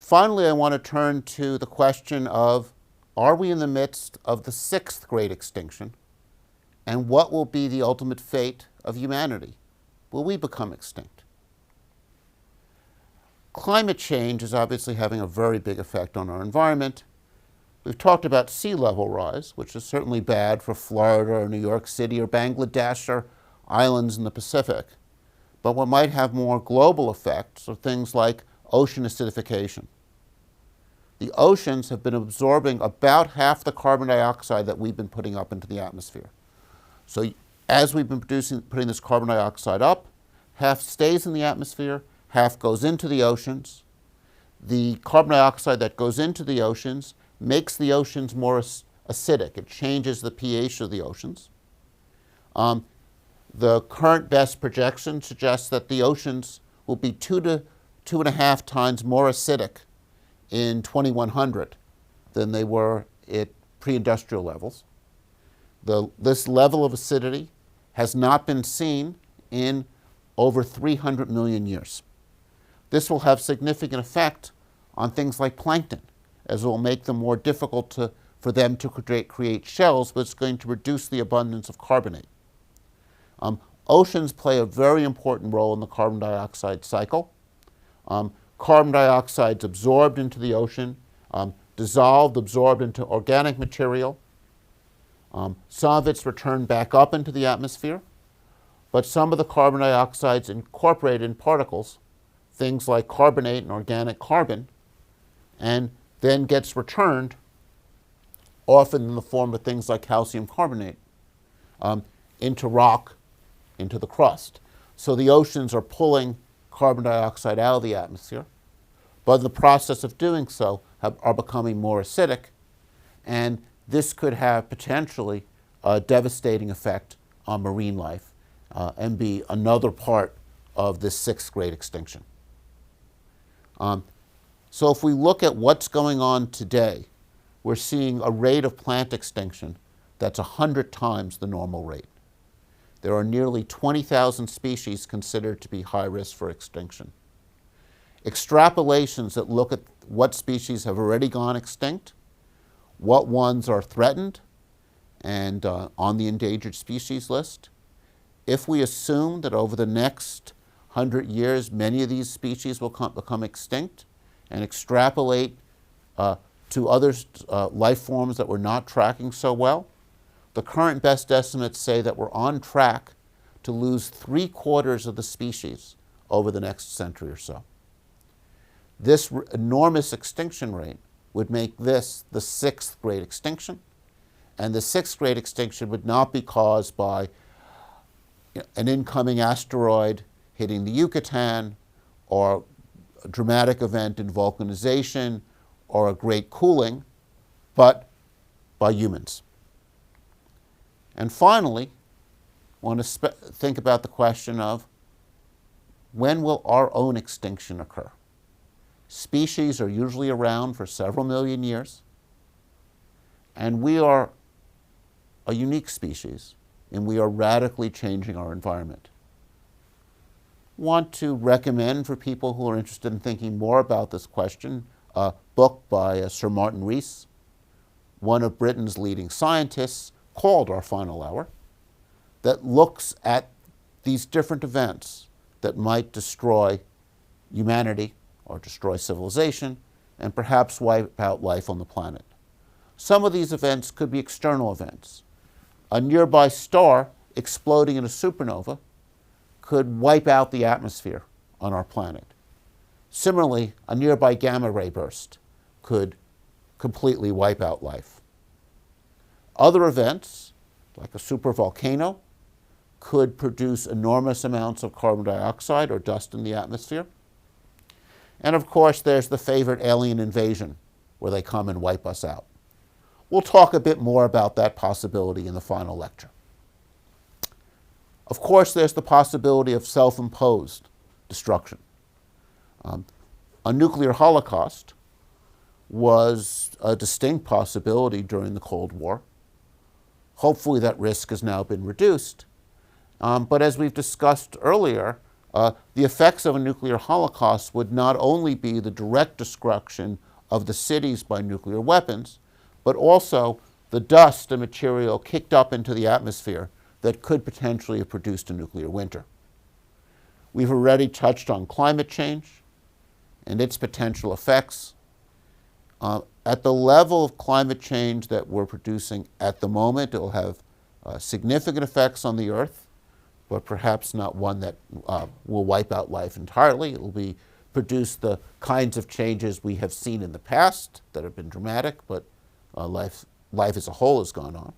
Finally, I want to turn to the question of, are we in the midst of the sixth great extinction? And what will be the ultimate fate of humanity? Will we become extinct? Climate change is obviously having a very big effect on our environment. We've talked about sea level rise, which is certainly bad for Florida or New York City or Bangladesh or islands in the Pacific. But what might have more global effects are things like ocean acidification. The oceans have been absorbing about half the carbon dioxide that we've been putting up into the atmosphere. So as we've been putting this carbon dioxide up, half stays in the atmosphere, half goes into the oceans. The carbon dioxide that goes into the oceans makes the oceans more acidic. It changes the pH of the oceans. The current best projection suggests that the oceans will be 2 to 2.5 times more acidic in 2100 than they were at pre-industrial levels. This level of acidity has not been seen in over 300 million years. This will have significant effect on things like plankton, as it will make them more difficult for them to create shells, but it's going to reduce the abundance of carbonate. Oceans play a very important role in the carbon dioxide cycle. Carbon dioxide is absorbed into the ocean, dissolved, absorbed into organic material. Some of it's returned back up into the atmosphere, but some of the carbon dioxide is incorporated in particles, things like carbonate and organic carbon, and then gets returned, often in the form of things like calcium carbonate, into rock, into the crust. So the oceans are pulling carbon dioxide out of the atmosphere, but in the process of doing so are becoming more acidic, and this could have potentially a devastating effect on marine life and be another part of this sixth great extinction. So if we look at what's going on today, we're seeing a rate of plant extinction that's 100 times the normal rate. There are nearly 20,000 species considered to be high risk for extinction. Extrapolations that look at what species have already gone extinct, what ones are threatened and on the endangered species list. If we assume that over the next 100 years, many of these species will become extinct, and extrapolate to other life forms that we're not tracking so well, the current best estimates say that we're on track to lose 3/4 of the species over the next century or so. This enormous extinction rate would make this the sixth great extinction, and the sixth great extinction would not be caused by an incoming asteroid hitting the Yucatan, or a dramatic event in volcanization, or a great cooling, but by humans. And finally, I want to think about the question of, when will our own extinction occur? Species are usually around for several million years, and we are a unique species, and we are radically changing our environment. Want to recommend for people who are interested in thinking more about this question a book by Sir Martin Rees, one of Britain's leading scientists, called Our Final Hour, that looks at these different events that might destroy humanity or destroy civilization and perhaps wipe out life on the planet. Some of these events could be external events. A nearby star exploding in a supernova could wipe out the atmosphere on our planet. Similarly, a nearby gamma ray burst could completely wipe out life. Other events, like a supervolcano, could produce enormous amounts of carbon dioxide or dust in the atmosphere. And of course, there's the favorite alien invasion, where they come and wipe us out. We'll talk a bit more about that possibility in the final lecture. Of course, there's the possibility of self-imposed destruction. A nuclear holocaust was a distinct possibility during the Cold War. Hopefully that risk has now been reduced. But as we've discussed earlier, the effects of a nuclear holocaust would not only be the direct destruction of the cities by nuclear weapons, but also the dust and material kicked up into the atmosphere that could potentially have produced a nuclear winter. We've already touched on climate change and its potential effects. At the level of climate change that we're producing at the moment, it will have significant effects on the Earth, but perhaps not one that will wipe out life entirely. It will produce the kinds of changes we have seen in the past that have been dramatic, but life as a whole has gone on,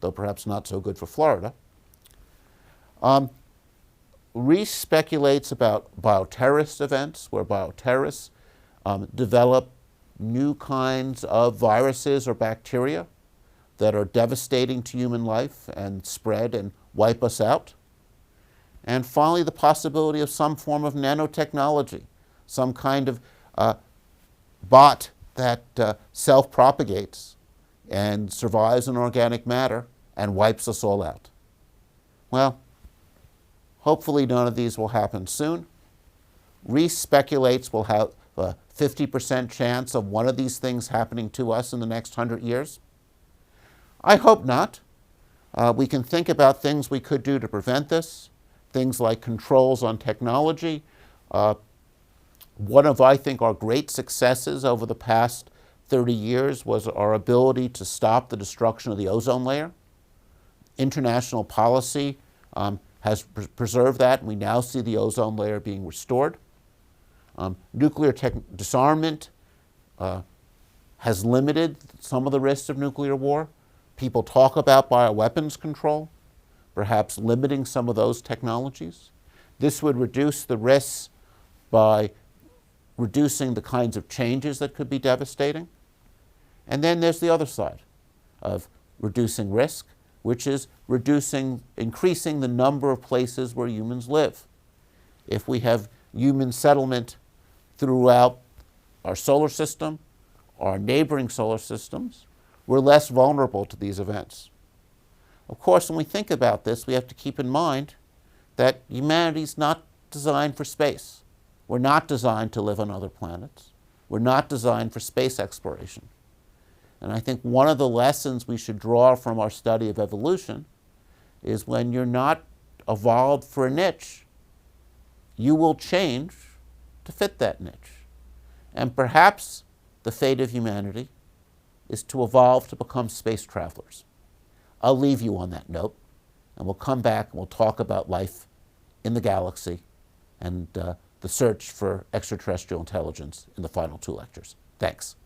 though perhaps not so good for Florida. Rees speculates about bioterrorist events, where bioterrorists develop new kinds of viruses or bacteria that are devastating to human life and spread and wipe us out. And finally, the possibility of some form of nanotechnology, some kind of bot that self-propagates and survives in organic matter and wipes us all out. Well, hopefully none of these will happen soon. Rees speculates we'll have a 50% chance of one of these things happening to us in the next 100 years. I hope not. We can think about things we could do to prevent this, things like controls on technology. One of, I think, our great successes over the past 30 years was our ability to stop the destruction of the ozone layer. International policy has preserved that, and we now see the ozone layer being restored. Nuclear disarmament has limited some of the risks of nuclear war. People talk about bioweapons control, perhaps limiting some of those technologies. This would reduce the risks by reducing the kinds of changes that could be devastating. And then there's the other side of reducing risk, which is increasing the number of places where humans live. If we have human settlement throughout our solar system, our neighboring solar systems, we're less vulnerable to these events. Of course, when we think about this, we have to keep in mind that humanity's not designed for space. We're not designed to live on other planets. We're not designed for space exploration. And I think one of the lessons we should draw from our study of evolution is when you're not evolved for a niche, you will change to fit that niche. And perhaps the fate of humanity is to evolve to become space travelers. I'll leave you on that note, and we'll come back and we'll talk about life in the galaxy and the search for extraterrestrial intelligence in the final two lectures. Thanks.